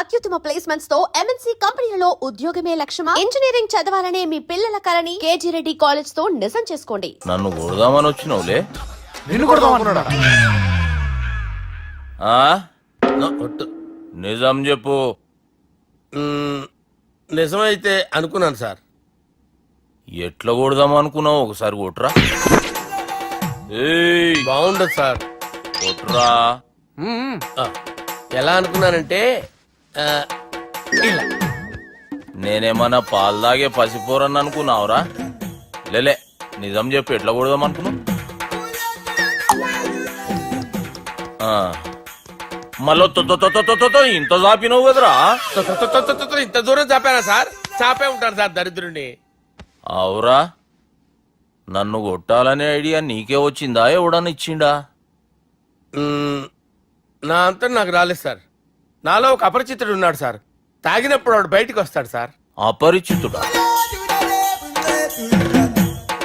అత్యుత్తమ ప్లేస్మెంట్స్ తో ఎంఎన్సీ కంపెనీలలో ఉద్యోగమే లక్ష్యమా? ఇంజనీరింగ్ చదవాలనే మీ పిల్లల కలని కేజీ రెడ్డి కాలేజ్ తో నిజం చేసుకోండి. నన్ను కొడదామని వచ్చినవులే. నిన్ను కొడదామన్నాడా? నిజం చెప్పు. నిజమైతే అనుకున్నాను సార్. ఎట్లా కొడదాం అనుకున్నావు? ఒకసారి కొట్రా. బాగుండదు సార్. కొట్రా. ఎలా అనుకున్నానంటే నేనేమన్నా పాలు తాగే పసిపోరని అనుకున్నావురా? లేలే, నిజం చెప్పు, ఎట్లా కొడదాం అనుకున్నావు? మళ్ళీ ఇంత చాపినావు కదరా? ఇంత దూరం చాపానా సార్? చాపే ఉంటాను సార్ దరిద్రుడిని. అవురా, నన్ను కొట్టాలనే ఐడియా నీకే వచ్చిందా? ఎవడన్నా ఇచ్చిండా? నా అంతా నాకు రాలేదు సార్. నాలో ఒక అపరిచితుడు ఉన్నాడు సార్. తాగినప్పుడు వాడు బయటికి వస్తాడు సార్. అపరిచితుడా?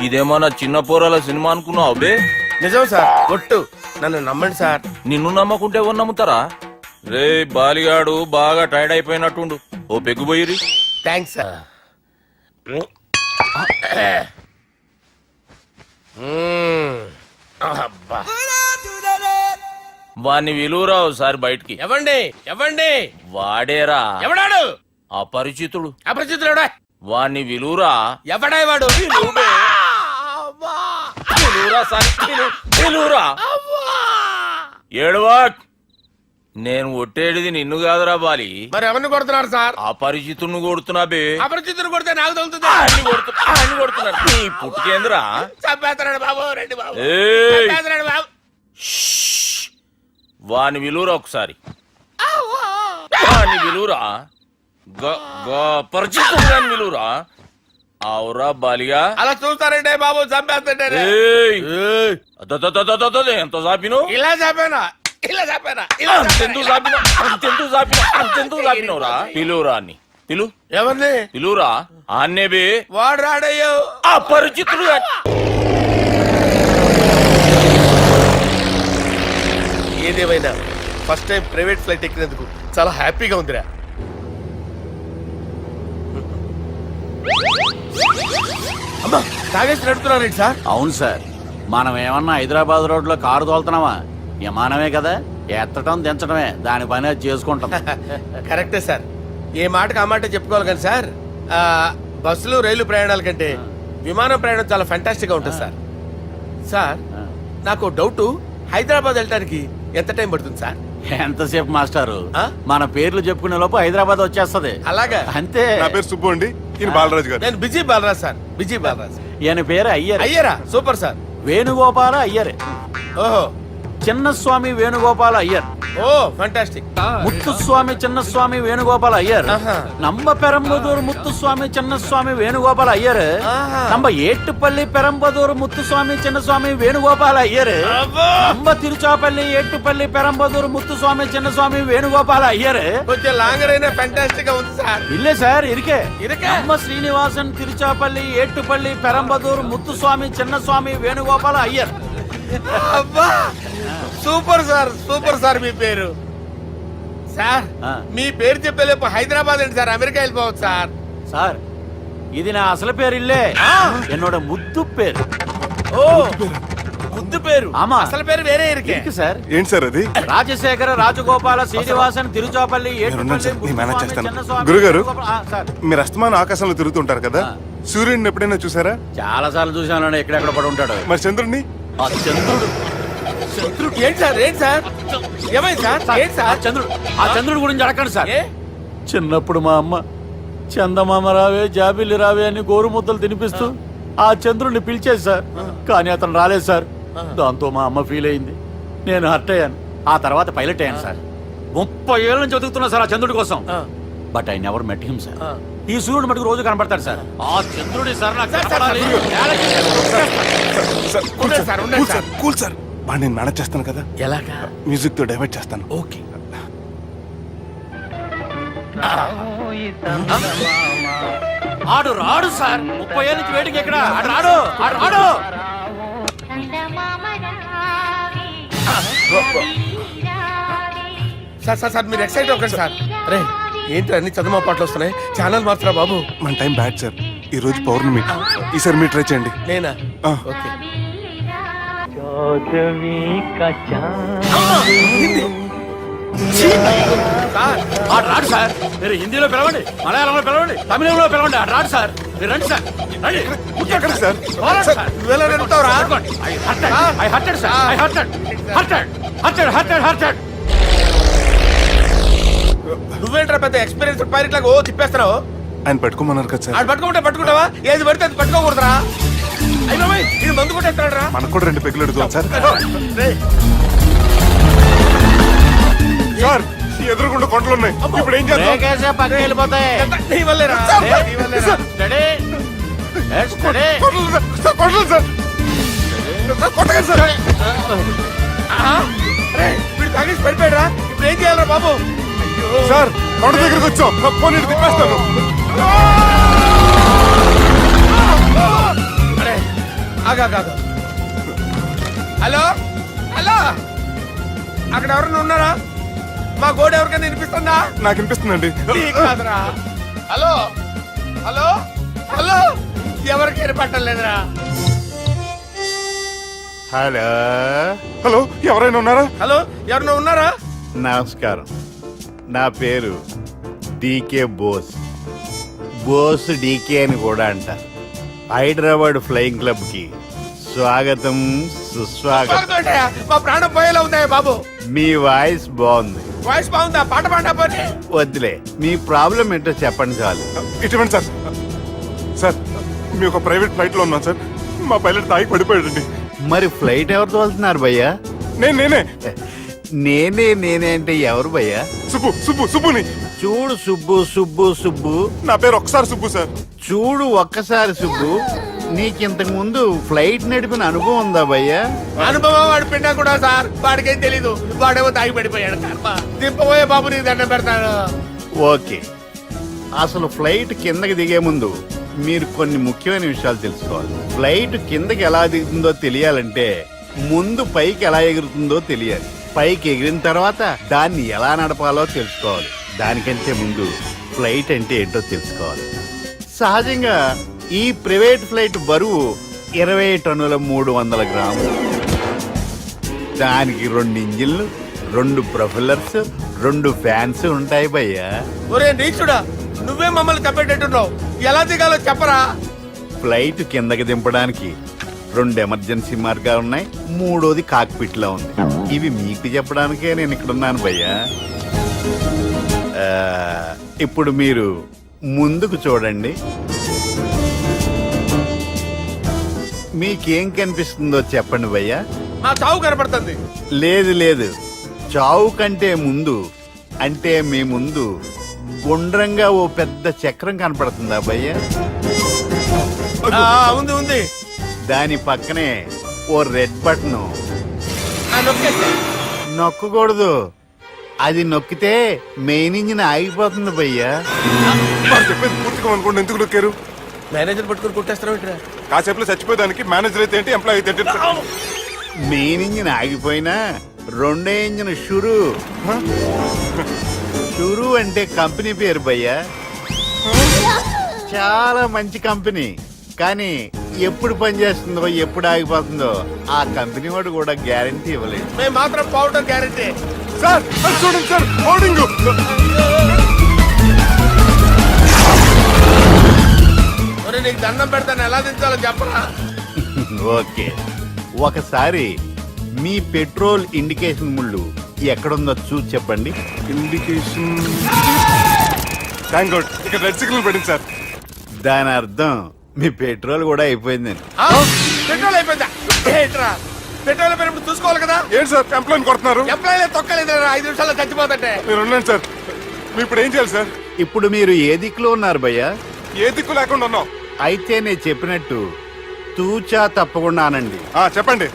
ఇదేమన్నా చిన్న పోరాల సినిమా అనుకున్నావు బే? నిజం సార్, ఒట్టు, నన్ను నమ్మండి సార్. నిన్ను నమ్మకుంటే ఎవరు నమ్ముతారా? రే బాలిగాడు బాగా టైర్డ్ అయిపోయినట్టుండు, ఓ పెగ్గుబోయిరి. Thanks sir. వాణ్ణి విలువరా ఒకసారి బయటికి. ఎవండి ఎవండి? వాడేరా. ఎవడాడు? అపరిచితుడు. అపరిచితుడా? వాణ్ణి విలువరా. ఎవడా వాడు? ఏడవా. నేను కొట్టేడిది నిన్ను కాదురా బాలి. మరి ఎవరిని కొడుతున్నారు సార్? అపరిచితుడిని కొడుతున్నా బే. అపరిచితుడు కొడితే నాకు తగులుతుంది. కొడుతున్నారు నీ పుట్టుకేంద్రా? చంపేస్తున్నాడు బాబు, రండి బాబు. బాబు. వాని విలువరా ఒకసారి. వాని విలువరా. పరిచితుడు విలువరా. అవురా బాలిగా. అలా చూస్తారంటే బాబు, చంపేస్తాడు. ఎంత చాపిను? ఇలా చాపానా? ఇలా చాపానా? అంతెందుకు చాపినవురా? పిలువురా అని పిలు. ఎవరిని పిలువురా? ఆన్నే బే. వాడు రాడయ్యో. అపరిచితుడు. ఏదేమైనా ఫస్ట్ టైం ప్రైవేట్ ఫ్లైట్ ఎక్కినందుకు చాలా హ్యాపీగా ఉందిరా. అమ్మా, తాగేసి నడుపుతున్నారేంటి సార్? అవును సార్, మనం ఏమన్నా హైదరాబాద్ రోడ్ లో కారు తోలుతున్నామా? విమానమే కదా, ఎత్తటం దించడమే దాని పని అది చేసుకుంటాం. కరెక్టే సార్. ఏ మాటకు ఆ మాట చెప్పుకోవాలి కానీ సార్, బస్సులు రైలు ప్రయాణాల కంటే విమానం ప్రయాణం చాలా ఫెంటాస్టిక్ గా ఉంటుంది సార్. సార్, నాకు డౌట్, హైదరాబాద్ వెళ్ళడానికి ఎంత టైం పడుతుంది సార్? ఎంతసేపు మాస్టారు, మన పేర్లు చెప్పుకునే లోపు హైదరాబాద్ వచ్చేస్తది. అలాగా? అంతే. నా పేరు సుబ్బు అండి, ఈయన బాలరాజు గారు. నేను busy Balaraj sir. Busy Balaraj. ఈయన పేరు అయ్యర్. అయ్యరా? Super sir. వేణుగోపాల అయ్యర్. ఓహో. చిన్నస్వామి వేణుగోపాల అయ్యర్. Oh fantastic. ముత్తుస్వామి చిన్నస్వామి వేణుగోపాల అయ్యర్. நம்ம பெரம்பதூர் முத்துசுவாமி சின்னசுவாமி வேணுகோபால ஐயர். நம்ம ஏட்டுப்பள்ளி பெரம்பதூர் முத்துசுவாமி சின்னசுவாமி வேணுகோபால ஐயர். நம்ம తిరుచాపల్లి ఏట్టుపల్లి పెరంబదూర్ ముత్తుస్వామి చిన్నస్వామి వేణుగోపాల అయ్యర్. కొంచెం లాంగర్ అయినా ఫంటాస్టిక్ గా ఉంది సార్. ఇల్లే సార్ ఇరికే. ఇరికే. நம்ம శ్రీనివాసన్ తిరుచాపల్లి ఏట్టుపల్లి పెరంబదూర్ ముత్తుస్వామి చిన్నస్వామి వేణుగోపాల అయ్యర్. అబ్బా, సూపర్ సార్, సూపర్ సార్. మీ పేరు సార్, మీ పేరు చెప్పేలేపు హైదరాబాద్ అండి సార్, అమెరికా వెళ్ళిపోవచ్చు సార్. సార్, ఇది నా అసలు పేరు ఇల్లే, என்னோட ముద్దు పేరు. ఓ, ముద్దు పేరు. ఆమా, అసలు పేరు వేరే ఇరికే సార్. ఏంటి సార్ అది? రాజశేఖర రాజగోపాల శ్రీనివాసన్ తిరుచాపల్లి గురుగారు, మీరు అస్తమానం ఆకాశంలో తిరుగుతుంటారు కదా, సూర్యుడిని ఎప్పుడైనా చూసారా? చాలా సార్లు చూసాను, ఎక్కడెక్కడ పడి ఉంటాడు. మరి చంద్రుడిని? ఆ చంద్రుడు. ఏంటి సార్? ఏంటి సార్? ఏమైంది సార్? ఏంటి సార్? ఆ చంద్రుడు గురించి అడగండి సార్. చిన్నప్పుడు మా అమ్మ చందమామ రావే జాబిల్లి రావే అని గోరు ముద్దలు తినిపిస్తూ ఆ చంద్రుడిని పిలిచేది సార్. కానీ అతను రాలేదు సార్. దాంతో మా అమ్మ ఫీల్ అయింది, నేను హర్ట్ అయ్యాను. ఆ తర్వాత పైలట్ అయ్యాను సార్. 30 ఏళ్ళ నుంచి వెతుకుతున్నా సార్ ఆ చంద్రుడి కోసం. But I never met him sir. ఈ సూర్యుడు మటుకు రోజు కనపడతాడు సార్. ఆ చంద్రుడి సార్ నాకు కూల్ సార్, బాగా నేను మేనేజ్ చేస్తాను కదా. ఎలాగా? మ్యూజిక్ తో డైవర్ట్ చేస్తాను. ఓకే. ఆడు రాడు సార్. 30 ఏళ్ళ నుంచి వేడికి ఎక్కడ రాడు. సార్ సార్ సార్, మీరు ఎక్సైట్ అవ్వకండి సార్. రే ఏంటి అన్ని చదమా పాటలు వస్తున్నాయి? ఛానల్ మార్చరా బాబు. మన టైం బ్యాడ్ సార్. ఈ రోజు పౌర్ణమి. ఈసారి మీరు ట్రై చేయండి. నేనా? ఆ. ఓకే. సార్, ఆడు రాడు సార్. మీరు హిందీలో పిలవండి, మలయాళంలో పిలవండి, తమిళంలో పిలవండి. ఆడు రాడు సార్. మీరు రండి సార్. రండి. ఎక్కడ సార్? పోరాడు సార్. నువ్వెలా నడుపుతావురా? I hurted, sir. I hurted. నువ్వేంట్రా పెద్ద ఎక్స్పీరియన్స్ పైరెట్ లాగా ఓ తిప్పేస్తున్నావు? ఆయన పట్టుకోమన్నారు కదా సార్. ఆడు పట్టుకుంటే పట్టుకుంటావా? ఏది పడితే అది పట్టుకోకూడదురా? అయ్యి బాబాయ్, ఇది మందు కొట్టేస్తాడు రా. మనకు కూడా 2 పెగ్గులు అడుగుతాం సార్. సార్, ఈ ఎదురుగుండా కొండలు ఉన్నాయి. ఇప్పుడు ఏం చేద్దాం? బ్రేకేసే పక్కకి వెళ్ళిపోతాయి. నీ వల్లేరా? నీ వల్లేరా? Steady. Yes, steady. Kondalu sir. Sir, Kondalu sir. Sir, కొట్టకండి సార్. ఆహా. రేయ్, వీడు తాగేసి పడిపోయాడురా. ఇప్పుడు ఏం చేయాలరా బాబు? అయ్యో. సార్, కొండ దగ్గరికి వచ్చాం. పోనీ ఇటు తిప్పేస్తాను. అరే, ఆగా. హలో హలో, అక్కడ ఎవరైనా ఉన్నారా? మా గోడ ఎవరికైనా వినిపిస్తుందా? నాకు అనిపిస్తుందండి. నీకు కాదురా. హలో హలో హలో, ఎవరికి వినపట్టలేదురా. హలో హలో, ఎవరైనా ఉన్నారా? హలో, ఎవరైనా ఉన్నారా? నమస్కారం, నా పేరు డీకే బోస్. బోస్ డీకే అని కూడా అంటారు. హైదరాబాద్ ఫ్లయింగ్ క్లబ్ కి స్వాగతం, సుస్వాగతం. బాగుందయ్యా, మా ప్రాణం పోయేలా ఉందా బాబు? మీ వాయిస్ బాగుంది. వాయిస్ బాగుందా? పాట పాడా పోనీ. వద్దులే, మీ ప్రాబ్లం ఏంటో చెప్పండి చాలు. ఇటువంటి సార్. సార్, మీ ఒక ప్రైవేట్ ఫ్లైట్ లో ఉన్నాం సార్. మా పైలట్ తాగి పడిపోయాడండి. మరి ఫ్లైట్ ఎవరు తోలుతున్నారు భయ్యా? నేనే నేనే అంటే ఎవరు భయ్యా? సుబ్బుని. చూడు సుబ్బు. నా పేరు ఒకసారి సుబ్బు సార్. చూడు ఒక్కసారి సుబ్బు, నీకింతకు ముందు ఫ్లైట్ నడిపిన అనుభవం ఉందా భయ్యా? అనుభవం వాడు పిండా కూడా సార్. వాడికేం తెలీదు. వాడేమో తాగి పడిపోయాడు. కర్మ. దింపబోయే బాబు, నీకు దండం పెడతాను. ఓకే, అసలు ఫ్లైట్ కిందకి దిగే ముందు మీరు కొన్ని ముఖ్యమైన విషయాలు తెలుసుకోవాలి. ఫ్లైట్ కిందకి ఎలా దిగుతుందో తెలియాలంటే ముందు పైకి ఎలా ఎగురుతుందో తెలియాలి. పైకి ఎగిరిన తర్వాత దాన్ని ఎలా నడపాలో తెలుసుకోవాలి. దానికంటే ముందు ఫ్లైట్ అంటే ఏంటో తెలుసుకోవాలి. సహజంగా ఈ ప్రైవేట్ ఫ్లైట్ బరువు 20 టన్నుల 300 గ్రాములు. దానికి 2 ఇంజిన్లు, 2 ప్రొఫెల్లర్స్, 2 ఫ్యాన్స్ ఉంటాయి భయ్యా. ఒరే నీచుడా, నువ్వే మమ్మల్ని తప్పేటట్టున్నావు. ఎలా దిగాలో చెప్పరా? ఫ్లైట్ కిందకి దింపడానికి 2 ఎమర్జెన్సీ మార్గాలు ఉన్నాయి. 3వది కాక్పిట్ లో ఉంది. ఇవి మీకు చెప్పడానికే నేను ఇక్కడ ఉన్నాను భయ్యా. ఇప్పుడు మీరు ముందుకు చూడండి. మీకేం కనిపిస్తుందో చెప్పండి భయ్యా. మా చావు కనపడుతుంది. లేదు, చావు కంటే ముందు అంటే మీ ముందు గుండ్రంగా ఓ పెద్ద చక్రం కనపడుతుందా భయ్యా? ఉంది. దాని పక్కనే ఓ రెడ్ బటన్. నొక్కేస్తే నొక్కకూడదు, అది నొక్కితే మెయిన్ ఇంజిన్ ఆగిపోతుంది భయ్యా. వాడు చెప్పేది పూర్తిగా అనుకోండి. ఎందుకు నొక్కారు? మేనేజర్ పట్టుకుని కొట్టేస్తారా ఏంట్రా? కాసేపులో చచ్చిపోయేదానికి మేనేజర్ అయితే ఏంటి, ఎంప్లాయ్ అయితే ఏంటి? మెయిన్ ఇంజిన్ ఆగిపోయినా రెండో ఇంజిన్ షురు అంటే కంపెనీ పేరు భయ్యా. చాలా మంచి కంపెనీ, కానీ ఎప్పుడు పనిచేస్తుందో ఎప్పుడు ఆగిపోతుందో ఆ కంపెనీ వాడు కూడా గ్యారంటీ ఇవ్వలేదు. మేము మాత్రం పౌడర్ గ్యారెంటీ. సార్, అది చూడండి సార్, హోర్డింగ్. ఒరే, నీకు దండం పెడతాను, ఎలా దించాలో చెప్పరా? ఓకే, ఒకసారి మీ పెట్రోల్ ఇండికేషన్ ముళ్ళు ఎక్కడుందో చూసి చెప్పండి. ఇండికేషన్. థ్యాంక్ గాడ్, ఇక్కడ రెడ్ సిగ్నల్ పడింది సార్. దాని అర్థం మీ పెట్రోల్ కూడా అయిపోయిందని. పెట్రోల్ అయిపోయిందా? ఏంట్రా, పెట్రోల్ అయిపోయినప్పుడు చూసుకోవాలి కదా. ఏంటి సార్ ఎంప్లాయ్ కొడుతున్నారు? ఎంప్లాయీ తొక్కలేదు. 5 నిమిషాల్లో చచ్చిపోతుంటే మీరు ఉండండి సార్. మీరు ఇప్పుడు ఏం చేయాలి సార్? ఇప్పుడు మీరు ఏ దిక్కులో ఉన్నారు భయ్యా? ఏ దిక్కు లేకుండా ఉన్నాం. అయితే నేను చెప్పినట్టు తూచా తప్పకుండా అనండి. చెప్పండి.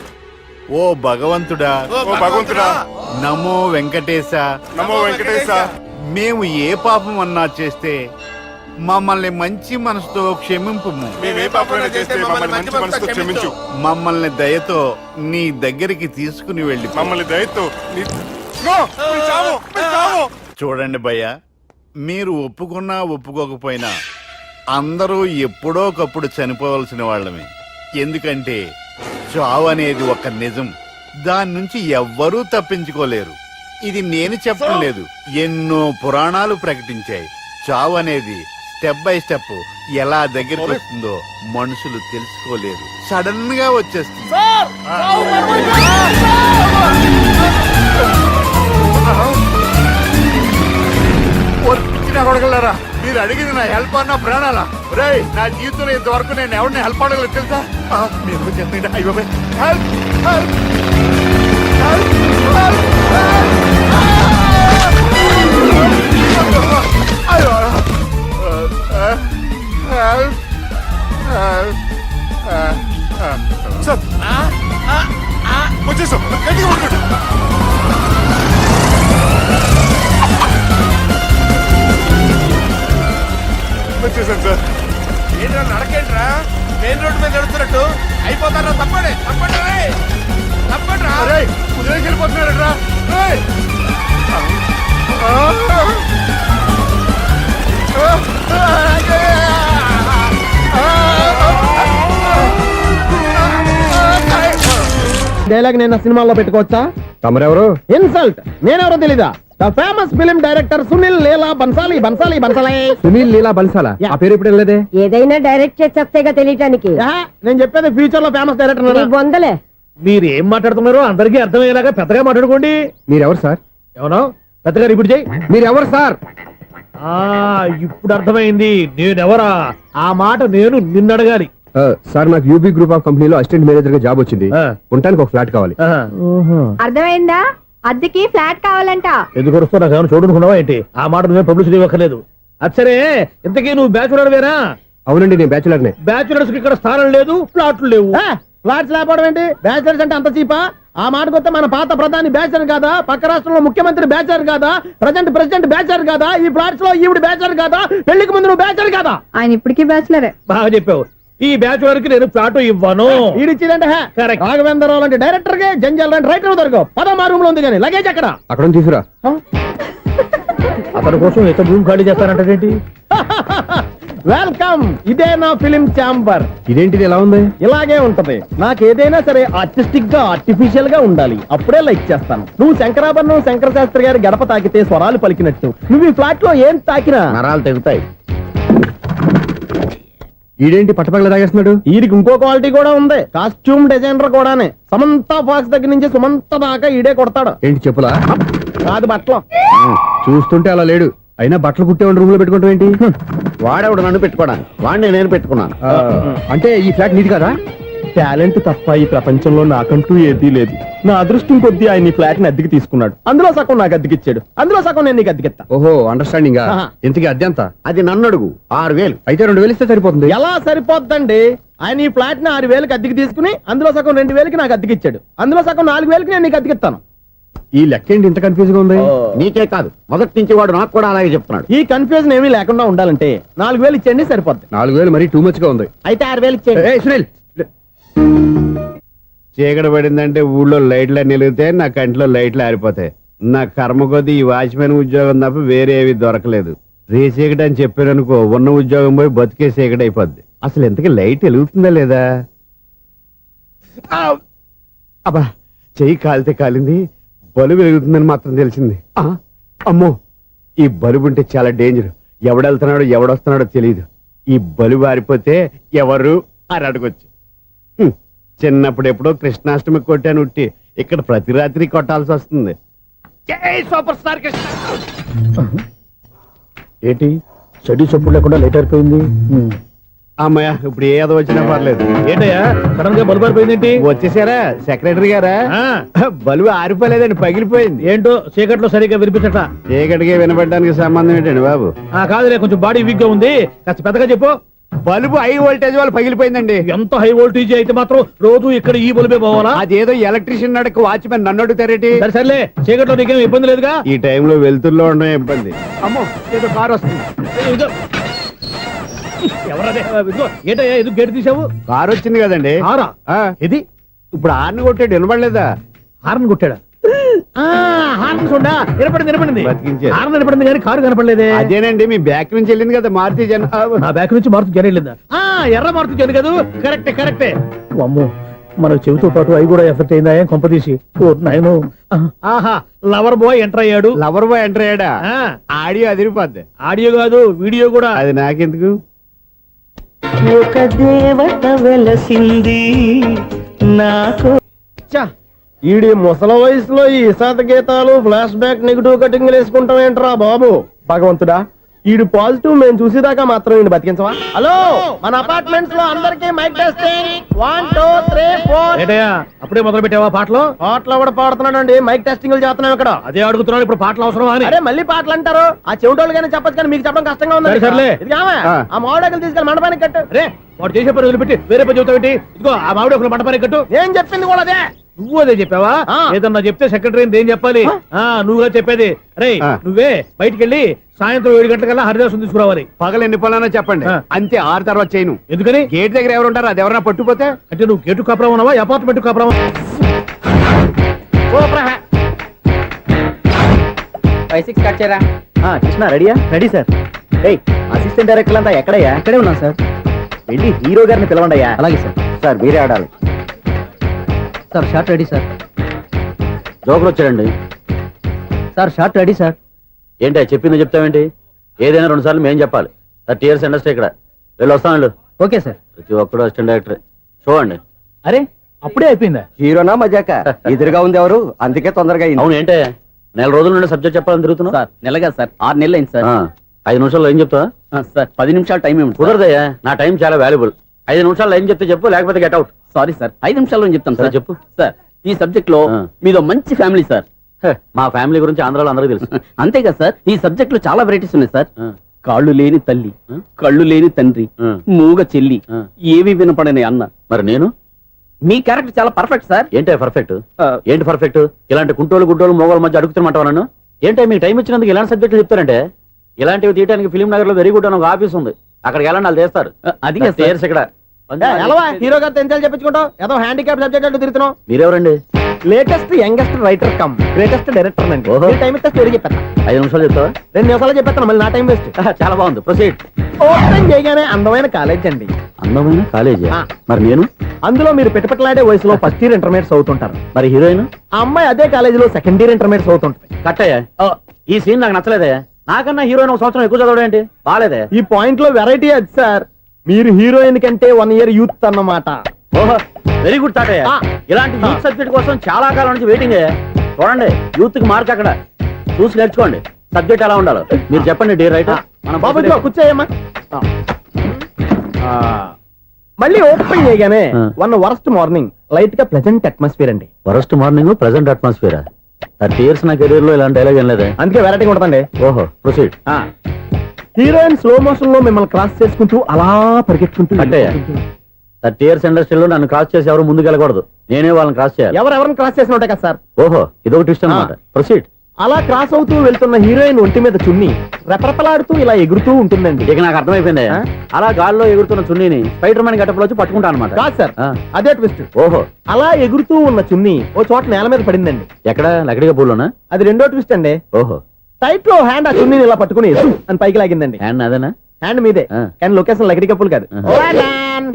ఓ భగవంతుడా, ఓ ఓ భగవంతుడా, నమో వెంకటేశ, నమో వెంకటేశ. మేము ఏ పాపం అన్నా చేస్తే మమ్మల్ని మంచి మనసుతో క్షమింపు. మేము ఏ పాపమైనా చేస్తే మమ్మల్ని మంచి మనసుతో క్షమించు. మమ్మల్ని దయతో నీ దగ్గరికి తీసుకుని వెళ్ళి మమ్మల్ని దయతో చూడండి చూడండి భయ్య, మీరు ఒప్పుకున్నా ఒప్పుకోకపోయినా అందరూ ఎప్పుడో ఒకప్పుడు చనిపోవలసిన వాళ్ళమే. ఎందుకంటే చావు అనేది ఒక నిజం, దాని నుంచి ఎవ్వరూ తప్పించుకోలేరు. ఇది నేను చెప్పడం లేదు, ఎన్నో పురాణాలు ప్రకటించాయి. చావు అనేది స్టెప్ బై స్టెప్ ఎలా దగ్గరికి వస్తుందో మనుషులు తెలుసుకోలేరు, సడన్ గా వచ్చేస్తుంది. కొడగలరా, మీరు అడిగింది నా హెల్ప్ అన్న ప్రాణాలా? రేయ్, నా జీవితంలో ఇంతవరకు నేను ఎవరిని హెల్ప్ అడగలేదు తెలుసా? మీరు చెప్పండి. అయ్యో హెల్ప్ హెల్ప్ సార్ వచ్చేసాం, గట్టిగా పట్టుకోండి. వచ్చేసాను సార్. ఏంట్రా నడకేంట్రా, మెయిన్ రోడ్డు మీద నడుస్తున్నట్టు అయిపోతారా? తప్పండి తప్పండి తప్పండి. కుదిరేసి వెళ్ళిపోతున్నారట్రా. డైలాగ్ నేను సినిమాల్లో పెట్టుకోవచ్చా? తమరెవరు? ఇన్సల్ట్. నేనెవరో తెలీదా? The famous film director Sunil Leela Bhansali. Bhansali Bhansali Sunil Leela బన్సాలా? ఆ పేరు ఇప్పుడు వెళ్ళలేదే. ఏదైనా డైరెక్ట్ చేసేస్తేగా తెలియటానికి. నేను చెప్పేది ఫ్యూచర్ లో ఫేమస్ డైరెక్టర్. బొందలే. మీరు ఏం మాట్లాడుతున్నారో అందరికీ అర్థమయ్యేలాగా పెద్దగా మాట్లాడుకోండి. మీరెవరు సార్? ఎవరో పెద్దగా రిపీట్ చేయి. మీరెవరు సార్? ఇప్పుడు అర్థమైంది నేనెవరా. ఆ మాట నేను నిన్ను అడగాలి. సార్, నాకు యూబీ గ్రూప్ ఆఫ్ కంపెనీలో అసిస్టెంట్ మేనేజర్ గా జాబ్ వచ్చింది. ఉండటానికి ఒక ఫ్లాట్ కావాలి. అర్థమైందా? అద్దెకి ఫ్లాట్ కావాలంట. ఎందుకు వస్తావు? నాకు ఏమైనా చూడనుకున్నావా ఏంటి? ఆ మాట నువ్వే పబ్లిసిటీ ఇవ్వక్కర్లేదు. అచ్చరే, ఇంతకీ నువ్వు బ్యాచులర్ వేరా? అవునండి, నేను బ్యాచులర్ నే. బ్యాచులర్స్ కి ఇక్కడ స్థానం లేదు, ఫ్లాట్లు లేవు. ఫ్లాట్స్ లేకపోవడం ఏంటి? బ్యాచులర్స్ అంటే అంత చీపా? ఆ మాటకొస్తే మన పాత ప్రధాని బ్యాచర్ కాదా? పక్క రాష్ట్రంలో ముఖ్యమంత్రి బ్యాచర్ కాదా? ప్రెసిడెంట్ బ్యాచర్ కాదా? ఈ ఫ్లాట్స్ లో ఈవిడ బ్యాచర్ కాదా? పెళ్లికి ముందు నువ్వు బ్యాచర్ కాదా? ఆయన ఇప్పటికీ బ్యాచులరే. బాగా చెప్పావు. ఈ బ్యాచులర్ కి నేను ఫ్లాట్ ఇవ్వను. ఇడిచ్చిందంటే రాఘవేంద్రరావు లాంటి డైరెక్టర్ కి, జంజాల్ లాంటి రైటర్ దొరకవు. పదమా రూమ్ లో ఉంది కానీ లగేజ్ అక్కడ. అక్కడ తీసుకురా. అతని కోసం ఎంత రూమ్ ఖాళీ చేస్తానంటే వెల్కమ్. ఇదే నా ఫిలిం ఛాంబర్. ఇదేంటిది ఎలా ఉంది? ఇలాగే ఉంటది. నాకు ఏదైనా సరే ఆర్టిస్టిక్ గా, ఆర్టిఫిషియల్ గా ఉండాలి. అప్పుడే లైక్ చేస్తాను. నువ్వు శంకరాభరణం శంకర శాస్త్రి గారి గడప తాకితే స్వరాలు పలికినట్టు నువ్వు ఈ ఫ్లాట్ లో ఏం తాకినా నరాలు తెగుతాయి. ఈడేంటి పట్టపగల తాగేస్తున్నాడు? వీరికి ఇంకో క్వాలిటీ కూడా ఉంది. కాస్ట్యూమ్ డిజైనర్ కూడానే. సమంత ఫాక్స్ దగ్గర నుంచి సుమంత దాకా ఈడే కొడతాడు. ఏంటి చెప్పులా? కాదు, బట్టలు. చూస్తుంటే అలా లేడు. అయినా బట్టలు కుట్టేవాడి రూమ్ లో పెట్టుకుంటాం ఏంటి? వాడేవాడు నన్ను పెట్టుకోవడానికి, వాడిని నేను పెట్టుకున్నాను. అంటే ఈ ఫ్లాట్ నీది కదా? టాలెంట్ తప్ప ఈ ప్రపంచంలో నాకంటూ ఏదీ లేదు. నా అదృష్టం కొద్దీ ఆయన ఈ ఫ్లాట్ ని అద్దెకి తీసుకున్నాడు. అందులో సగం నాకు అద్దెకిచ్చాడు, అందులో సగం నేను నీకు అద్దెకిస్తా. ఓహో, అండర్స్టాండింగ్. ఇంతకీ అద్దె ఎంత? అది నన్ను అడుగు. 6,000. అయితే 2,000 ఇస్తే సరిపోతుంది. ఎలా సరిపోద్దండి? ఆయన ఈ ఫ్లాట్ ని 6,000కి అద్దెకి తీసుకుని అందులో సగం 2,000కి నాకు అద్దెకిచ్చాడు. అందులో సగం 4,000కి నేను నీకు అద్దెకిస్తాను. ఈ లెక్క ఏంటి ఇంత కన్ఫ్యూజ్ గా ఉంది? నీకే కాదు, మొదటి నుంచి వాడు నాకు కూడా అలాగే చెప్తున్నాడు. ఈ కన్ఫ్యూజన్ ఏమీ లేకుండా ఉండాలంటే 4,000 ఇచ్చేయండి, సరిపోద్ది. 4,000 మరీ టూ మచ్ గా ఉంది. అయితే 6,000 ఇచ్చేయండి. సునీల్, చీకటి పడిందంటే ఊళ్ళో లైట్లు నిలిగితే నా కంటిలో లైట్లు ఆరిపోతాయి. నా కర్మ కొద్దీ ఈ వాచ్మెన్ ఉద్యోగం తప్ప వేరే ఏవి దొరకలేదు. రేసీకటి అని చెప్పారనుకో, ఉన్న ఉద్యోగం పోయి బతికే చీకటి అయిపోద్ది. అసలు ఎంతకీ లైట్ వెలుగుతుందా లేదా? అబ్బా, చెయ్యి కాలితే కాలింది, బలుబు వెలుగుతుందని మాత్రం తెలిసింది. అమ్మో, ఈ బలుబు ఉంటే చాలా డేంజర్. ఎవడెళ్తున్నాడో ఎవడొస్తున్నాడో తెలియదు. ఈ బలుబు ఆరిపోతే ఎవరు అని అడగొచ్చు. చిన్నప్పుడు ఎప్పుడో కృష్ణాష్టమి కొట్టాను ఉట్టి, ఇక్కడ ప్రతి రాత్రి కొట్టాల్సి వస్తుంది. జై సూపర్ స్టార్ కృష్ణ. ఏంటి చెడు చెప్పుడు లేకుండా లేట్ అయిపోయింది? అమ్మయ్య, ఇప్పుడు ఏదో వచ్చినా పర్లేదు. ఏంటయ్యా సడన్ గా బల్బు అయిపోయింది? వచ్చేసారా సెక్రటరీ గారా? బలుబు ఆరిపోలేదండి, పగిలిపోయింది. ఏంటో చీకట్లో సరిగ్గా వినిపించట. చీకటికి వినపడడానికి సంబంధం ఏంటండి బాబు? కాదులే, కొంచెం బాడీ వీక్ గా ఉంది, కాస్త పెద్దగా చెప్పు. బల్బు హై వోల్టేజ్ వాళ్ళు పగిలిపోయిందండి. ఎంత హై వోల్టేజ్ అయితే మాత్రం రోజు ఇక్కడ ఈ బల్బే పోవాలా? అదేదో ఎలక్ట్రీషియన్ నడక వాచ్మెన్ నన్ను అడుగుతారేటి? సర్లే, చీకట్లో నీకేం ఇబ్బంది లేదుగా? ఈ టైంలో వెళ్తుల్లో ఉండడం ఇబ్బంది. అమ్మో, ఏదో కారు వస్తుంది. ఎవరదే? ఏంటయ్యా ఎందుకు గేట్ తీసావు? కారు వచ్చింది కదండి. ఆరా? ఇది ఇప్పుడు ఆర్ని కొట్టాడు, వినపడలేదా? హార్న్ కొట్టాడా? హార్న్ చూడా వినపడింది బతికించారు. హార్న్ వినపడింది కానీ కారు కనపడలేదే. అదేనండి మీ బ్యాక్ నుంచి వెళ్ళింది కదా మారుతి జన ఆ బ్యాక్ నుంచి మారుతు జరగలేదా? ఎర్ర మారుతు జరు కదా. కరెక్టే. అమ్మో మన చెవితో పాటు అవి కూడా ఎఫెక్ట్ అయిందా ఏం కొంపదీసి? నాయను. ఆహా లవర్ బాయ్ ఎంటర్ అయ్యాడు. లవర్ బాయ్ ఎంటర్ అయ్యాడా? ఆ, ఆడియో అదిరిపోద్ది. ఆడియో కాదు వీడియో కూడా. అది నాకెందుకు? ఒక దేవత వెలసింది నాకు. ఈడి ముసల వయసులో ఈ ఇసాత గీతాలు ఫ్లాష్ బ్యాక్ నెగిటివ్ కటింగ్ వేసుకుంటాం ఏంట్రా బాబు? భగవంతుడా ఈడు పాజిటివ్ మేము చూసేదాకా మాత్రం ఈయన బతికించవా? హలో మన అపార్ట్మెంట్స్ లో అందరికీ మైక్ టెస్టింగ్ 1 2 3 4. ఏటయ్యా అప్పుడే మొదలు పెట్టావా పాటలు? పాటలు కూడా పాడుతున్నాడు అండి. మైక్ టెస్టింగ్ చేస్తున్నాం ఇక్కడ. అదే అడుగుతున్నాడు ఇప్పుడు పాటలు అవసరం అని. అరే మళ్ళీ పాటలు అంటారు. ఆ చెవిటోళ్ళు కానీ చెప్పచ్చు కానీ మీకు చెప్పడం కష్టంగా ఉంది. సర్లే ఆ మామిడాకులు తీసుకెళ్ళి మండపానికి కట్టు. రే వాడు చేసే పని వదిలిపెట్టి వేరే పని చెబుతావు ఏంటి? ఇదిగో ఆ మామిడాకులు మండపానికి కట్టు. నేను చెప్పింది కూడా అదే. నువ్వు అదే చెప్పావా? ఏదన్నా చెప్తే సెక్రటరీ ఏం చెప్పాలి? నువ్వుగా చెప్పేది. రే నువ్వే బయటికి వెళ్ళి సాయంత్రం 7 గంటలకల్లా హరిదాసు తీసుకురావాలి. పగలు ఎన్ని పనులైనా చెప్పండి, అంతే 6 తర్వాత చేయను. ఎందుకని? గేట్ దగ్గర ఎవరు ఉంటారు? అది ఎవరైనా పట్టుకుపోతే? అంటే నువ్వు గేటు కాపురం ఉన్నావా అపార్ట్మెంట్ కాపురం? కృష్ణ రెడీయా? Ready sir. అసిస్టెంట్ డైరెక్టర్ అంతా ఎక్కడయ్యా? ఇక్కడే ఉన్నా సార్. వెళ్ళి హీరో గారిని పిలవండి అయ్యా. అలాగే సార్. సార్ మీరే ఆడాలి sir. Shot ready sir. Joker వచ్చాడండి. Sir shot ready sir. ఏంటి చెప్పింది చెప్తావేంటి? ఏదైనా 2 సార్లు మేం చెప్పాలి. 30 years ఇండస్ట్రీ ఇక్కడ. వెళ్ళి వస్తాం వెళ్ళు. Okay sir. ప్రతి ఒక్కడు అసిస్టెంట్ డైరెక్టర్. చూడండి. అరే అప్పుడే అయిపోయిందా? హీరోనా మజాక? ఎదురుగా ఉంది ఎవరు, అందుకే తొందరగా అయింది. అవును ఏంటే 4 రోజుల నుండి సబ్జెక్ట్ చెప్పాలని తిరుగుతున్నావు? సార్ నెలగా సార్ 6 నెలలు అయింది సార్. 5 నిమిషాల్లో ఏం చెప్తావా? సార్ 10 నిమిషాలు టైం ఏమి కుదరదయ్యా, నా టైం చాలా వాల్యుబుల్. 5 నిమిషాల్లో ఏం చెప్తే చెప్పు, లేకపోతే గెట్ అవుట్. సారీ సార్ 5 నిమిషాల్లో చెప్తాం సరే చెప్పు. సార్ ఈ సబ్జెక్ట్ లో మీదో మంచి ఫ్యామిలీ సార్. మా ఫ్యామిలీ గురించి ఆంధ్రాలో అందరికీ తెలుసు. అంతేగా సార్ ఈ సబ్జెక్ట్ లో చాలా వెరైటీస్ ఉన్నాయి సార్. కాళ్ళు లేని తల్లి, కళ్ళు లేని తండ్రి, మూగ చెల్లి, ఏవి వినపడని అన్న. మరి నేను మీ క్యారెక్టర్ చాలా పర్ఫెక్ట్ సార్. ఏంటే పర్ఫెక్ట్? ఏంటి పర్ఫెక్ట్? ఇలాంటి కుంటోళ్ళు గుడ్డోళ్ళు మోగోళ్ళ మధ్య అడుగుతున్నమాట నన్ను. ఏంటంటే మీకు టైం ఇచ్చినందుకు ఇలాంటి సబ్జెక్టులు చెప్తారంటే? ఇలాంటివి తీయడానికి ఫిలిం నగర్ లో వెరీ గుడ్ అని ఒక ఆఫీస్ ఉంది. అక్కడికి వెళ్ళండి, వాళ్ళు చేస్తారు. అది ఇయర్స్ ఇక్కడ హీరో గారితో ఎంత చెప్పించుకుంటావు? ఏదో హ్యాండిక్యాప్ సబ్జెక్ట్ అంటే తిరుగుతున్నావు. మీరెవరండి? Latest youngest writer cum greatest director అండి. టైం ఇస్తే స్టోరీ చెప్పేస్తా. 5 నిమిషాలు చెప్తావా? 2 నిమిషాలు చెప్పేస్తాను, మళ్ళీ నా టైం వేస్ట్. చాలా బాగుంది, ప్రొసీడ్. ఓపెన్ చేయగానే అందమైన కాలేజ్ అండి. అందమైన కాలేజీ? మరి నేను అందులో మీరు పెట్టుపట్లాడే వయసులో ఫస్ట్ ఇయర్ ఇంటర్మీడియట్స్ అవుతుంటారు. మరి హీరోయిన్? ఆ అమ్మాయి అదే కాలేజీలో సెకండ్ ఇయర్ ఇంటర్మీడియట్స్ అవుతుంటాయి. కట్టయ్యా, ఈ సీన్ నాకు నచ్చలేదే. నాకన్నా హీరోయిన్ 1 సంవత్సరం ఎక్కువ చదవడం ఏంటి? బాలేదే. ఈ పాయింట్ లో వెరైటీ అది సార్. మీరు హీరోయిన్ కంటే 1 year యూత్ అన్నమాట. ఓహో వెరీ గుడ్ తాటయ్య. ఇలాంటి యూత్ సబ్జెక్ట్ కోసం చాలా కాలం నుంచి వెయిటింగ్. చూడండి యూత్ కి మార్క్ అక్కడ చూసి నేర్చుకోండి. సబ్జెక్ట్ ఎలా ఉండాలో మీరు చెప్పండి డియర్ రైటర్. బాబు కూర్చోయమ్మా. మళ్ళీ ఓపెన్ చేయగానే 1 వరస్ట్ మార్నింగ్ లైట్ గా ప్లెజెంట్ అట్మాస్ఫియర్ అండి. Worst morning present atmosphere. 30 years నా కెరీర్ లో ఇలాంటి డైలాగ్ ఏం లేదే. అందుకే వెరైటీ ఉంటుందండి. ఓహో ప్రొసీడ్. హీరోయిన్ స్లో మోషన్ లో మిమ్మల్ని క్రాస్ చేసుకుంటూ అలా పరిగెత్తుకుంటూ అంటే 30 years ఇండస్ట్రీలో నన్ను క్రాస్ చేసి ఎవరు ముందుకు వెళ్ళకూడదు, నేనే వాళ్ళని క్రాస్ చేయాలి. ఎవరెవరిని క్రాస్ చేసిన ఉంటాయి కదా సార్. ఓహో ఇదొక ట్విస్ట్ అన్నమాట. ప్రొసీడ్. అలా క్రాస్ అవుతూ వెళ్తున్న హీరోయిన్ ఒంటి మీద చున్ని రెపరెపలాడుతూ ఇలా ఎగురుతూ ఉంటుందండి. ఇక నాకు అర్థమైపోయింది. అలా గాల్లో ఎగురుతున్న చున్నీని స్పైడర్ మ్యాన్ గెటప్ లో వచ్చి పట్టుకుంటా అనమాట. కాదు సార్, అదే ట్విస్ట్. ఓహో అలా ఎగురుతూ ఉన్న చున్ని ఓ చోట నేల మీద పడిందండి. ఎక్కడ? లకడిగా పూల్లోనా? అది రెండో ట్విస్ట్ అండి. ఓహో టైట్ లో హ్యాండ్ ఆ చున్నీని ఇలా పట్టుకుని అని పైకి లాగిందండి. హ్యాండ్ అదేనా? హ్యాండ్ మీదే, కానీ లొకేషన్ లకడి కప్పులు కాదు.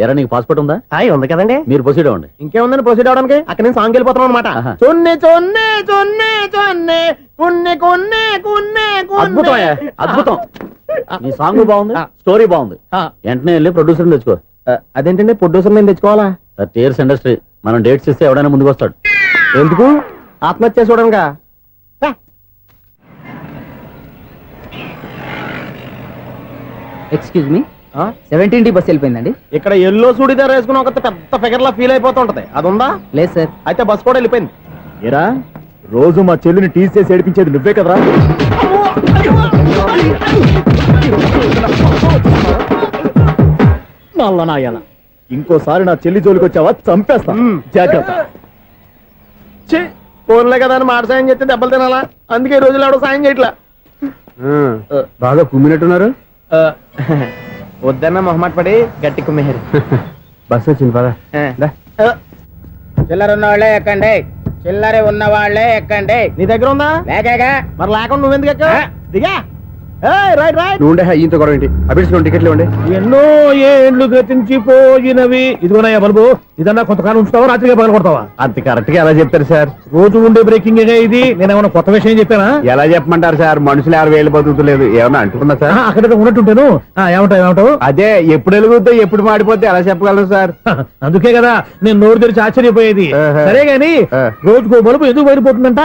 ఎరా నీకు పాస్పోర్ట్ ఉందా? ఉంది కదండి. మీరు ప్రొసీడ్ అవ్వండి. ఇంకేముందని ప్రొసీడ్ అవడానికి? అక్కడ నేను సాంగ్ వెళ్ళిపోతున్నాం అనమాట. చొన్నే చొన్నే చొన్నే చొన్నే కున్నే కున్నే కున్నే అద్భుతం అద్భుతం. నీ సాంగ్ బాగుంది, స్టోరీ బాగుంది. వెంటనే వెళ్ళి ప్రొడ్యూసర్ తెచ్చుకో. అదేంటండి ప్రొడ్యూసర్ నేను తెచ్చుకోవాలా? 30 years ఇండస్ట్రీ, మనం డేట్స్ ఇస్తే ఎవడైనా ముందుకు వస్తాడు. ఎందుకు? ఆత్మహత్య చూడనుగా. Excuse me, 17D bus వెళ్ళిపోయిందండి. ఇక్కడ ఎల్లో చూడిదార్ వేసుకుని ఒక పెద్ద ఫిగర్ లా ఫీల్ అయిపోతుంటది, అది ఉందా? లేదు సార్. అయితే బస్ కూడా వెళ్ళిపోయింది. ఏరా రోజు మా చెల్లిని టీస్ చేసి ఏడిపించేది నువ్వే కదరా? నాయన ఇంకోసారి నా చెల్లి జోలికి వచ్చావా చంపేస్తా, జాగ్రత్త. ఫోన్లే కదా అని మాట సాయం చేస్తే దెబ్బలు తినాలా? అందుకే ఈ రోజులు ఎవడో సాయం చేయట్లా. బాగా కుమ్మినట్టున్నారు. వద్దన్న మొహమాట పడి గట్టి కుమ్మేరు. బస్సు వచ్చింది పదా. చిల్లరున్న వాళ్ళే ఎక్కండి. చిల్లర ఉన్న వాళ్ళే ఎక్కండి. నీ దగ్గర ఉందా? లేకగా మరి లేకుండా నువ్వెందుకు ఎక్కావు? దిగా. Right right. నువ్వు ఉండే ఈయంతో గొడవ ఏంటి? అభిడ్స్ టికెట్లు ఇవ్వండి. ఎన్నో ఏండ్లు గతించిపోయినవి. ఇదిగోనయ్యా బల్బు, ఇదన్నా కొంతకాలం ఉంచుతావా, రాత్రిగా పగల కొడతావా? అంత కరెక్ట్ గా ఎలా చెప్తారు సార్? రోజు ఉండే బ్రేకింగ్ ఇది. నేనేమన్నా కొత్త విషయం చెప్పానా? ఎలా చెప్పమంటారు సార్? మనుషులు 60,000 బతుకుతలేదు, ఏమన్నా అంటున్నా సార్? అక్కడ ఉన్నట్టుంటాను. ఏమంటావు? అదే ఎప్పుడు వెలుగుతో ఎప్పుడు మాడిపోతే ఎలా చెప్పగలను సార్? అందుకే కదా నేను నోరు తెరిచి ఆశ్చర్యపోయేది. సరే గాని రోజుకో బల్బు ఎందుకు బయటపోతుందంట?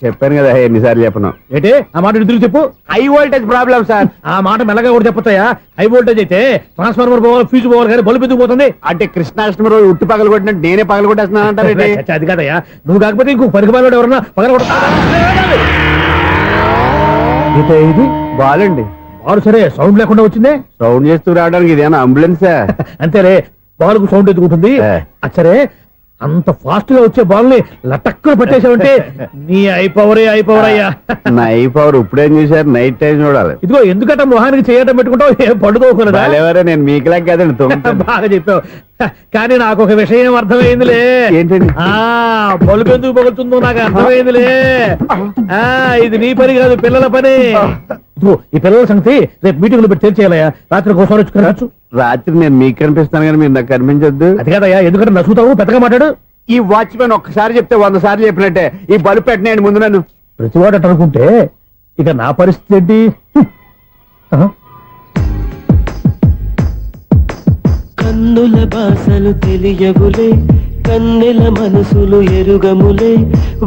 చెప్పాను కదా ఎన్నిసార్లు చెప్పను. ఏంటి ఆ మాట ఎదురు చెప్పు. High voltage problem sir. ఆ మాట మెల్లగా కూడా చెప్పొచ్చాయా? హై వోల్టేజ్ అయితే ట్రాన్స్ఫార్మర్ పోవాలి, ఫ్యూజ్ పోవాలి, కానీ బల్బు ఎందుకు పోతుంది? అంటే కృష్ణాష్టమి రోజు ఉట్టి పగలు కొట్టినట్టు నేనే పగలు కొట్టేస్తున్నాను అంటారు. అది కాదయ్యా, నువ్వు కాకపోతే ఇంకో పనికి బాగా ఎవరన్నా పగల కొడతా. ఇది బాలండి. బాలు సరే సౌండ్ లేకుండా వచ్చిందే. సౌండ్ చేస్తూ రావడానికి ఇదేనా అంబులెన్సా? అంతేలే, బాలుకు సౌండ్ ఎదుగుతుంది. సరే అంత ఫాస్ట్ గా వచ్చే బాల్ ని లటక్కులు పట్టేసావంటే నీ అయిపవర్ అయ్యా. నా ఐ పవర్ ఇప్పుడేం చూసారు? నైట్ టైం చూడాలి. ఇదిగో ఎందుకంటే మొహానికి చేయటం పెట్టుకుంటావు, ఏం పండుకోకూడదా? ఎవరే నేను మీకులా కదండి. బాగా చెప్పావు. కానీ నాకు ఒక విషయం అర్థమైందిలే. ఏంటండి? బల్బు ఎందుకు పగులుతుందో నాకు అర్థమైందిలే. ఇది నీ పని కాదు, పిల్లల పని. ఇదిగో ఈ పిల్లల సంగతి రేపు మీటింగ్ లో పెట్టి తెలిసేయాలయ్యా. రాత్రి కోసం వచ్చి రాత్రి నేను మీకు కనిపిస్తాను కానీ మీరు నాకు కనిపించొద్దు. అది కాదయ్యా, ఎందుకంటే నచ్చుతావు, పెద్దగా మాట్లాడు. ఈ వాచ్మెన్ ఒక్కసారి చెప్తే 100 సార్లు చెప్పినట్టే. ఈ బల్బు పెట్టినాయండి ముందు నన్ను. ప్రతివాడు అట్ట అనుకుంటే ఇక నా పరిస్థితి ఏంటి? కన్నుల భాషలు తెలియవులే, కన్నెల మనసులు ఎరుగములే.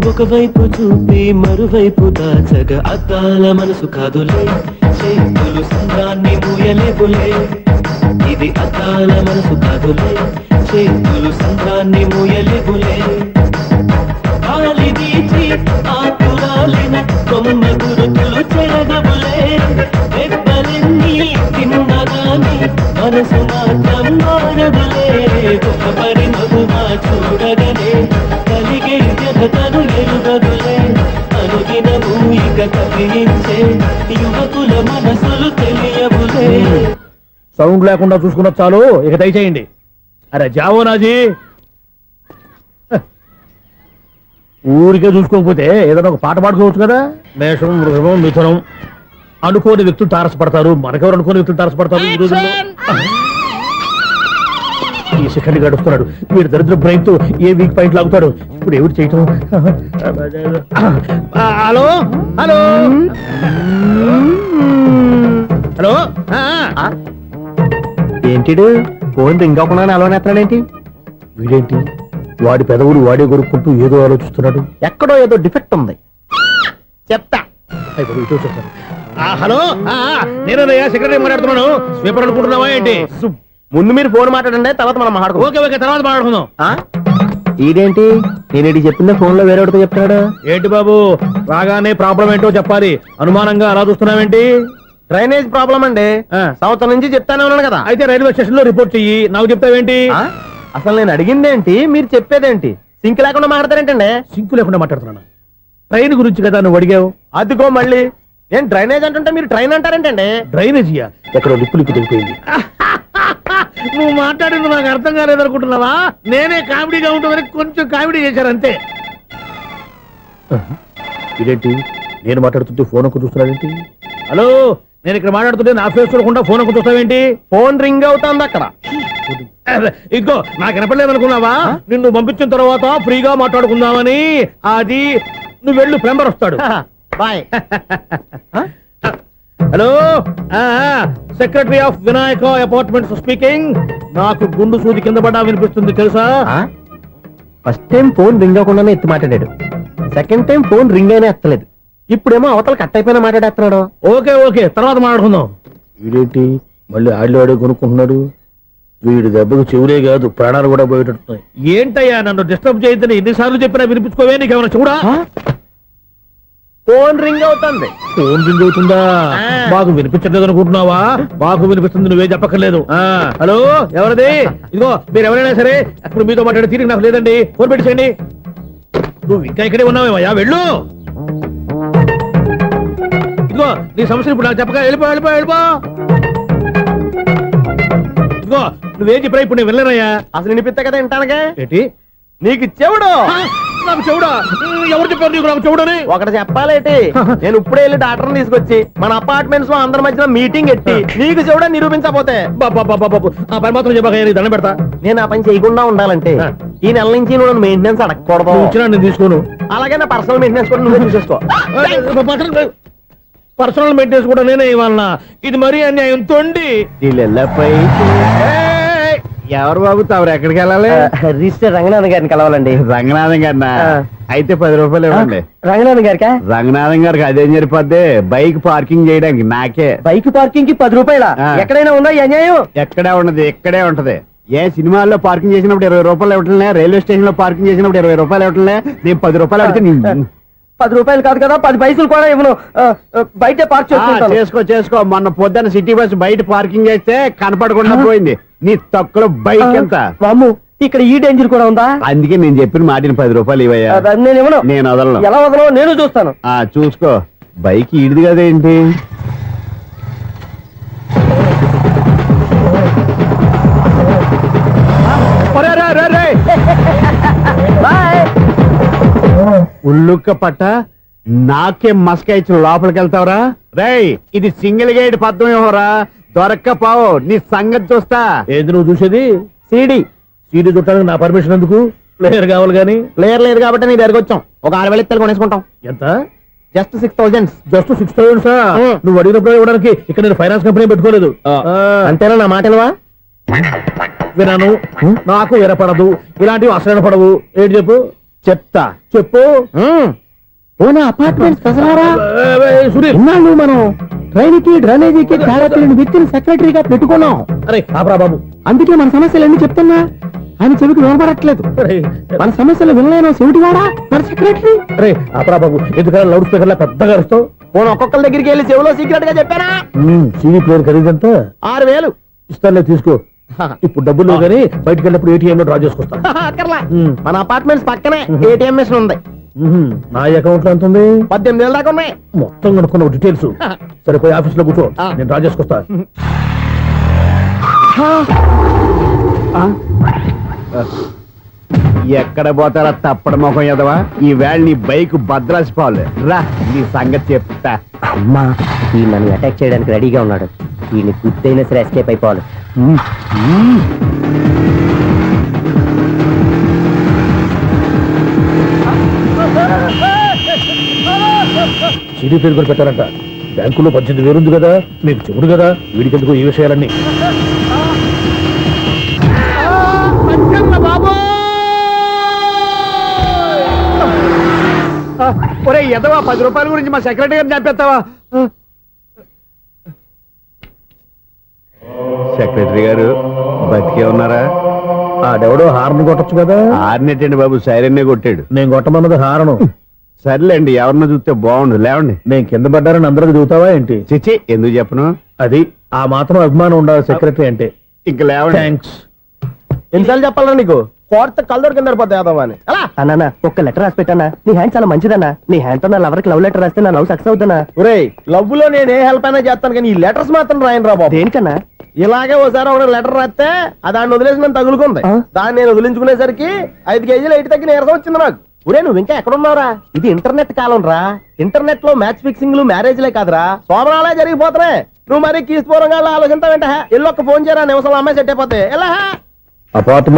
ఒకవైపు చూపి మరువైపు దాచగ అద్దాల మనసు కాదులే. చేతులు సంద్రాన్ని మూయలేవులే, ఇది అద్దాల మనసు కాదులే. చేతులు సంద్రాన్ని మూయలేవులే. గాలి వీచి ఆకురాలిన కొమ్మ గురుతులు చెరగవులే. దెబ్బలెన్ని తిన్నగాని మనసు మాత్రం మారదులే. ఒక పరిమగుమా చూడగలే, కలిగే జగతను ఎరుగదులే. అనుదినము ఇక కదిలించే యువకుల మనసులు తెలియవులే. సౌండ్ లేకుండా చూసుకున్న చాలు, ఇక దయచేయండి. అరే జావో నాజీ, ఊరికే చూసుకోకపోతే ఏదైనా ఒక పాట పాడుకోవచ్చు కదా. మేషం, వృషభం, మిథునం అనుకోని వ్యక్తులు తారసపడతారు. మనకెవరు అనుకోని వ్యక్తులు తారసపడతారు ఈ రోజుల్లో. ఈ సెకండ్ గడుస్తున్నాడు వీడు దరిద్ర బ్రెయిన్ తో ఏ వీక్ పాయింట్ లాగుతాడు. ఇప్పుడు ఎవరు చేయటం? Hello hello hello. ఏంటిడు ఫోన్ రింగ్ అవ్వకుండా అలవనేస్తాడేంటి? వీడేంటి వాడి పెదవులు వాడే కొరుక్కుంటూ ఏదో ఆలోచిస్తున్నాడు. ఎక్కడో ఏదో డిఫెక్ట్ ఉంది. చెప్తా. హలో, నేనయ్యా సెక్రటరీ మాట్లాడుతున్నాను. స్వీపర్ అనుకుంటున్నావా ఏంటి? ముందు మీరు ఫోన్ మాట్లాడండి, తర్వాత మనం మాట్లాడుకో. ఓకే ఓకే, తర్వాత మాట్లాడుకుందాం. ఇదేంటి నేను చెప్పిందే ఫోన్ లో వేరే ఒకటి చెప్తాడు. ఏంటి బాబు, రాగానే ప్రాబ్లం ఏంటో చెప్పాలి. అనుమానంగా అలా చూస్తున్నావేంటి? డ్రైనేజ్ ప్రాబ్లం అండి. సంవత్సరం నుంచి చెప్తానే ఉన్నాను కదా. అయితే రైల్వే స్టేషన్ లో రిపోర్ట్ చెయ్యి. నాకు చెప్తావేంటి? అసలు నేను అడిగిందేంటి, మీరు చెప్పేదేంటి? సింక్ లేకుండా మాట్లాడతారేంటండి? సింకు లేకుండా మాట్లాడుతున్నాను. ట్రైన్ గురించి కదా నువ్వు అడిగావు. అదిగో మళ్ళీ నేను డ్రైనేజ్ అంటుంటే మీరు ట్రైన్ అంటారేంటండి? డ్రైనేజీయా? ఎక్కడో లిప్పు తెగిపోయింది. నువ్వు మాట్లాడింది నాకు అర్థం కాలేదనుకుంటున్నావా? నేనే కామెడీగా ఉంటుందని కొంచెం కామెడీ చేశారు అంతే. ఇదేంటి నేను మాట్లాడుతుంటే ఫోన్ ఒక్క చూస్తున్నావేంటి? హలో, నేను ఇక్కడ మాట్లాడుతుంటే నా ఫేస్ చూడకుండా ఫోన్ ఒక్క చూస్తావేంటి? ఫోన్ రింగ్ అవుతుంది అక్కడ. ఇదిగో నాకు వినపడలేదు అనుకున్నావా? నిన్ను పంపించిన తర్వాత ఫ్రీగా మాట్లాడుకుందామని. అది నువ్వు వెళ్ళు, ప్లంబర్ వస్తాడు. Bye. Hello, secretary of Vinayaka apartments speaking. నాకు గుండు సూది కింద పడ్డా వినిపిస్తుంది తెలుసా? ఫస్ట్ టైం ఫోన్ రింగ్ అవ్వకుండానే ఎత్తి మాట్లాడాడు. సెకండ్ టైం ఫోన్ రింగ్ అయినా ఎత్తలేదు. ఇప్పుడేమో అవతల కట్ అయిపోయినా మాట్లాడేస్తున్నాడు. ఓకే ఓకే, తర్వాత మాట్లాడుకుందాం. వీడేంటి మళ్ళీ ఆడిలో ఆడే కొనుక్కుంటున్నాడు. వీడి దెబ్బకు చెవులే కాదు ప్రాణాలు కూడా పోయేటట్టున్నాయి. ఏంటయ్యా నన్ను డిస్టర్బ్ చేయొద్దని ఎన్నిసార్లు చెప్పినా వినిపించుకోవే. నీకేమైనా చూడా? ఫోన్ రింగ్ అవుతుంది. ఫోన్ రింగ్ అవుతుందా? మాకు వినిపించలేదు అనుకుంటున్నావా? మాకు వినిపిస్తుంది, నువ్వే చెప్పక్కర్లేదు. హలో, ఎవరిది? ఇదిగో మీరు ఎవరైనా సరే అప్పుడు మీతో మాట్లాడే తీరిక నాకు లేదండి. ఫోన్ పెట్టేసేయండి. నువ్వు ఇంకా ఇక్కడే ఉన్నావేమయ్యా, వెళ్ళు. ఇదిగో నీ సమస్యలు ఇప్పుడు నాకు చెప్పక వెళ్ళిపో వెళ్ళిపో వెళ్ళిపో. ఇదిగో నువ్వేం చెప్పరా ఇప్పుడు నేను వెళ్ళానయ్యా. అసలు వినిపిస్తా కదా వింటానుగా. ఏంటి నీకు చెవుడు నాకు చెవుడా ఎవరు చెప్పారు నీకు నాకు చెవుడని? ఒకటి చెప్పాలేటి, నేను ఇప్పుడే వెళ్ళి డాక్టర్ని తీసుకొచ్చి మన అపార్ట్మెంట్స్ లో అందరి మధ్యన మీటింగ్ ఎట్టి నీకు చెవుడా నిరూపించకపోతే బాబు ఆ పని మాత్రం చెప్పక నీకు దండం పెడతా. నేను ఆ పని చేయకుండా ఉండాలంటే ఈ నెల నుంచి నువ్వు నన్ను మెయింటెనెన్స్ అడగకూడదు. నువ్వు ఇచ్చినా నేను తీసుకోను. అలాగే నా పర్సనల్ మెయింటెనెన్స్ కూడా నువ్వే చూసేసుకో. పర్సనల్ మెయింటెనెన్స్ కూడా నేనే ఇవ్వాలన్నా? ఇది మరీ అన్యాయం తొండి. ఎవరు బాబు తమరు ఎక్కడికి వెళ్ళాలి? రిజిస్టర్ రంగనాథన్ గారిని కలవాలండి. రంగనాథం గారినా? అయితే 10 రూపాయలు ఇవ్వండి. రంగనాథన్ గారికా? రంగనాథం గారికి అదేం సరిపోద్ది, బైక్ పార్కింగ్ చేయడానికి నాకే. బైక్ పార్కింగ్ కి 10 రూపాయల? ఎక్కడైనా ఉందా ఈ అన్యాయం? ఎక్కడే ఉండదు, ఇక్కడే ఉంటది. ఏ సినిమాల్లో పార్కింగ్ చేసినప్పుడు 20 రూపాయలు ఇవ్వట్లే, రైల్వే స్టేషన్ లో పార్కింగ్ చేసినప్పుడు 20 రూపాయలు ఇవ్వట్లే, నేను 10 రూపాయలు అడిగితే 10 రూపాయలు కాదు కదా, 10 పైసలు కూడా ఇవ్వను. బయటే పార్క్ చేసుకో. మొన్న పొద్దున్న సిటీ బస్ బయట పార్కింగ్ చేస్తే కనపడకుండా పోయింది. నీ తక్కువ బైక్ ఎంత? వామ్ము, ఇక్కడ ఈ డేంజర్ కూడా ఉందా? అందుకే నేను చెప్పిన మాటిని 10 రూపాయలు ఇవ్వయా. నేను ఇవ్వను. నేను వదలను. ఎలా వదలను? నేను చూస్తాను. చూసుకో. బైక్ ఈడిది కదేంటి? ఉల్లుక్క పట్ట నాకే మస్క ఇచ్చి లోపలికి వెళ్తావరా? రేయ్, ఇది సింగిల్ గేట్ పద్మం ఇవ్వరా, దొరక్కపోవు. నీ సంగతి చూస్తా. ఏది నువ్వు చూసేది? సీడీ చుట్టానికి నా పర్మిషన్ ఎందుకు? ప్లేయర్ కావాలి గానీ. ప్లేయర్ లేదు కాబట్టి నీ దగ్గరకు వచ్చాం. ఒక 6,000 ఇత్తలు కొనేసుకుంటాం. ఎంత? జస్ట్ 6,000. Just 6,000 sir? నువ్వు అడిగినప్పుడు ఇవ్వడానికి ఇక్కడ నేను ఫైనాన్స్ కంపెనీ పెట్టుకోలేదు. అంతేనా? నా మాటలువా? వినాను, నాకు వినపడదు, ఇలాంటివి అసలు పడవు. ఏంటి చెప్పు? చెప్తా. చెప్పు. అపార్ట్మెంట్స్ సునీల్, మనం ట్రైన్ కి డ్రైనేజీకి తేడా తెలియని వ్యక్తిని సెక్రటరీగా పెట్టుకున్నాం. అరే ఆపరా బాబు. అందుకే మన సమస్యలు ఎన్ని చెప్తున్నా ఆయన చెవికి వినపడట్లేదు. మన సమస్యలు వినలేను చెవిటి వాడా మన సెక్రటరీ. అరే ఆపరా బాబు, ఎందుకన్నా లౌడ్ స్పీకర్ లా పెద్దగా అరుస్తావు? పోను ఒక్కొక్కరి దగ్గరికి వెళ్ళి చెవిలో సీక్రెట్ గా చెప్పానా? CD player ఖరీదంతా 6,000. ఇస్తానులే, తీసుకో. ఇప్పుడు డబ్బులు లేవు కానీ బయటకు వెళ్ళినప్పుడు ఏటీఎం లో డ్రా చేసుకొస్తా. అక్కర్లా, మన అపార్ట్మెంట్స్ పక్కనే ఏటీఎం మిషన్ ఉంది. నా అకౌంట్ లో ఎంత ఉంది? 18,000 దాకా ఉన్నాయి. మొత్తం కనుక్కున్న డీటెయిల్స్. సరిపోయి ఆఫీస్ లో కూర్చో, నేను డ్రా చేసుకొస్తా. ఎక్కడ పోతారా తప్పడ మొఖం ఎదవా? ఈ వేళ నీ బైక్ భద్రాసి పాలు రా, నీ సంగతి చెప్తా. అమ్మా, ఈ నన్ను అటాక్ చేయడానికి రెడీగా ఉన్నాడు. ఈయన గుద్దైనా సరే ఎస్కేప్ అయిపోవాలి. సీడీ ప్లేయర్ కూడా పెట్టారంట. బ్యాంకులో 18,000 ఉంది కదా, మీకు చెబుడు కదా, వీడికి ఎందుకు ఈ విషయాలన్నీ? ఒరే ఎదవా, 10 రూపాయల గురించి మా సెక్రటరీ గారిని చంపేస్తావా? సెక్రటరీ గారు బతికే ఉన్నారా? ఆడెవడో హార్న్ కొట్టచ్చు కదా. ఆరినట్టండి బాబు, సైరన్నే కొట్టాడు. నేను కొట్టమన్నది హారను. సర్లేండి, ఎవరన్నా చూస్తే బాగుండు. లేవండి. నేను కింద పడ్డారని అందరికి చూతావా ఏంటి? చిచ్చి, ఎందుకు చెప్పను? అది ఆ మాత్రం అభిమానం ఉండాలి సెక్రటరీ అంటే. ఇంక లేవండి. థ్యాంక్స్. ఎన్నిసార్లు చెప్పాలా నీకు? కోర్త కళ్ళోడు కింద పడిపోతాయి అదవా అని. అన్నా, ఒక్క లెటర్ రాసి పెట్టానా? నీ హ్యాండ్ చాలా మంచిదన్నా. నీ హ్యాండ్ తో నా లవర్ కి లవ్ లెటర్ రాస్తే నా లవ్ సక్సెస్ అవుతానా? ఒరేయ్, లవ్ లో నేను ఏ హెల్ప్ అయినా చేస్తాను కానీ ఈ లెటర్స్ మాత్రం రాయను రా బాబు. దేనికన్నా? ఇలాగే ఓసారి ఒక లెటర్ రాస్తే దాన్ని వదిలేసి నన్ను తగులుకుంది. దాన్ని నేను వదిలించుకునేసరికి 5 కేజీలు ఎయిట్ తగ్గి నీరసం వచ్చింది నాకు. ఒరే, నువ్వు ఇంకా ఎక్కడున్నావురా? ఇది ఇంటర్నెట్ కాలం రా. ఇంటర్నెట్ లో మ్యాచ్ ఫిక్సింగ్లు మ్యారేజ్లే కాదురా, సోమరాలే జరిగిపోతున్నాయి. నువ్వు మరి కీస్పూరంగా ఆలోచించావంటే ఎల్లొక్క ఫోన్ చేయరా, నిమిషంలో అమ్మాయి సెట్ అయిపోతే ఎలా? అపార్ట్మెంట్